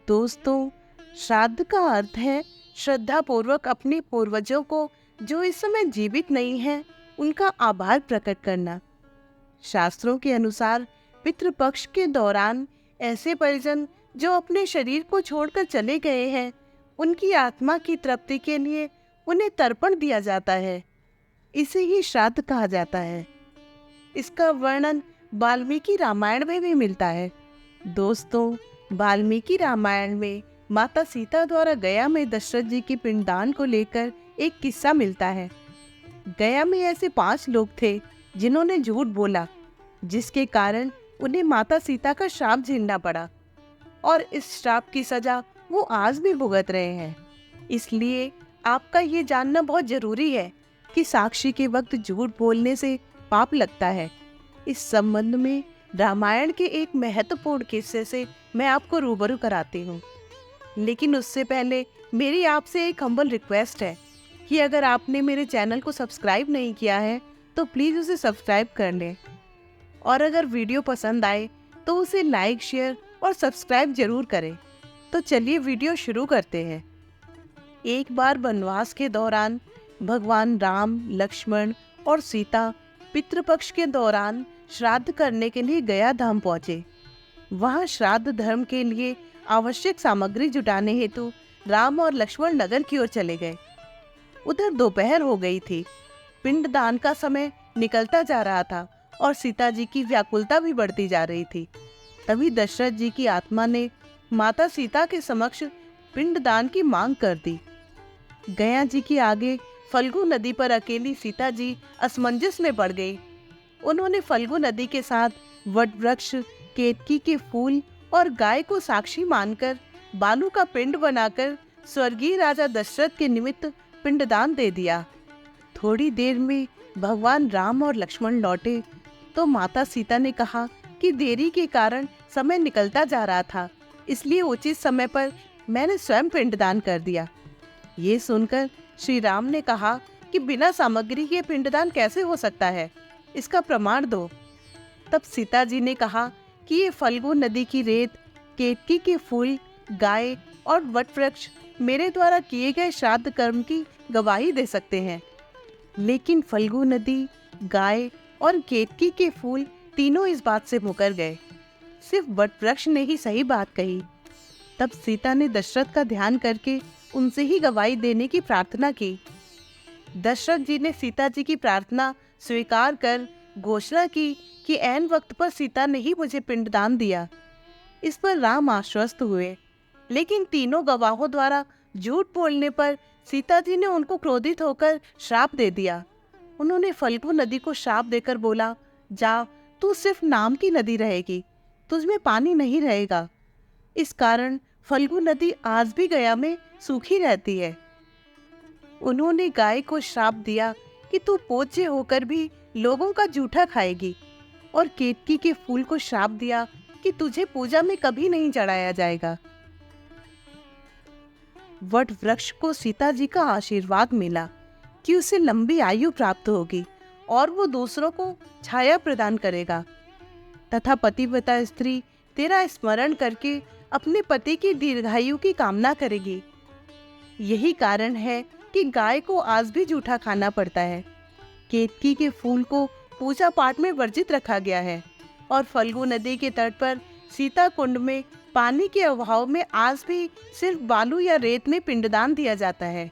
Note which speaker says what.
Speaker 1: दोस्तों, श्राद्ध का अर्थ है श्रद्धा पूर्वक अपने पूर्वजों को जो इस समय जीवित नहीं है उनका आभार प्रकट करना। शास्त्रों के अनुसार पितृपक्ष के दौरान ऐसे परिजन जो अपने शरीर को छोड़कर चले गए हैं उनकी आत्मा की तृप्ति के लिए उन्हें तर्पण दिया जाता है। इसे ही श्राद्ध कहा जाता है। इसका वर्णन वाल्मीकि रामायण में भी मिलता है। दोस्तों, वाल्मीकि रामायण में माता सीता द्वारा गया में दशरथ जी के पिंडदान को लेकर एक किस्सा मिलता है। गया में ऐसे 5 लोग थे जिन्होंने झूठ बोला, जिसके कारण उन्हें माता सीता का श्राप झेलना पड़ा और इस श्राप की सजा वो आज भी भुगत रहे हैं। इसलिए आपका ये जानना बहुत जरूरी है कि साक्षी के वक्त झूठ बोलने से पाप लगता है। इस संबंध में रामायण के एक महत्वपूर्ण किस्से से मैं आपको रूबरू कराती हूँ। लेकिन उससे पहले मेरी आपसे एक हम्बल रिक्वेस्ट है कि अगर आपने मेरे चैनल को सब्सक्राइब नहीं किया है तो प्लीज़ उसे सब्सक्राइब कर लें, और अगर वीडियो पसंद आए तो उसे लाइक, शेयर और सब्सक्राइब जरूर करें। तो चलिए वीडियो शुरू करते हैं। एक बार वनवास के दौरान भगवान राम, लक्ष्मण और सीता पितृपक्ष के दौरान श्राद्ध करने के लिए गया धाम पहुंचे। वहां श्राद्ध धर्म के लिए आवश्यक सामग्री जुटाने हेतु राम और लक्ष्मण नगर की ओर चले गए। उधर दोपहर हो गई थी। पिंडदान का समय निकलता जा रहा था और सीता जी की व्याकुलता भी बढ़ती जा रही थी। तभी दशरथ जी की आत्मा ने माता सीता के समक्ष पिंडदान की मांग कर दी। गया जी के आगे फल्गु नदी पर अकेली सीता जी असमंजस में पड़ गई। उन्होंने फल्गु नदी के साथ वट वृक्ष, केतकी के फूल और गाय को साक्षी मानकर बालू का पिंड बनाकर स्वर्गीय राजा दशरथ के निमित्त पिंडदान दे दिया। थोड़ी देर में भगवान राम और लक्ष्मण लौटे तो माता सीता ने कहा कि देरी के कारण समय निकलता जा रहा था, इसलिए उचित समय पर मैंने स्वयं पिंडदान कर दिया। ये सुनकर श्री राम ने कहा कि बिना सामग्री के पिंडदान कैसे हो सकता है, इसका प्रमाण दो। तब सीता जी ने कहा कि ये फल्गु नदी की रेत, केतकी के फूल, गाय और वट वृक्ष मेरे द्वारा किए गए श्राद्ध कर्म की गवाही दे सकते हैं। लेकिन फल्गु नदी, गाय और केतकी के फूल तीनों इस बात से मुकर गए। सिर्फ वट वृक्ष ने ही सही बात कही। तब सीता ने दशरथ का ध्यान करके उनसे ही गवाही देने की प्रार्थना की। दशरथ जी ने सीता जी की प्रार्थना स्वीकार कर घोषणा की कि ऐन वक्त पर सीता ने ही मुझे पिंडदान दिया। इस पर राम आश्वस्त हुए, लेकिन तीनों गवाहों द्वारा झूठ बोलने पर सीता जी ने उनको क्रोधित होकर श्राप दे दिया। उन्होंने फल्गु नदी को श्राप देकर बोला, जा, तू सिर्फ नाम की नदी रहेगी, तुझमें पानी नहीं रहेगा। इस कारण फल्गु नदी आज भी गया में सूखी रहती है। उन्होंने गाय को श्राप दिया कि तू पूज्य होकर भी लोगों का जूठा खाएगी, और केतकी के फूल को श्राप दिया कि तुझे पूजा में कभी नहीं चढ़ाया जाएगा। वट वृक्ष को सीता जी का आशीर्वाद मिला कि उसे लंबी आयु प्राप्त होगी और वो दूसरों को छाया प्रदान करेगा, तथा पतिव्रता स्त्री तेरा स्मरण करके अपने पति की दीर्घायु की कामना करेगी। यही कारण है कि गाय को आज भी जूठा खाना पड़ता है। केतकी के फूल को पूजा पाठ में वर्जित रखा गया है और फल्गु नदी के तट पर सीता कुंड में पानी के अभाव में आज भी सिर्फ बालू या रेत में पिंडदान दिया जाता है।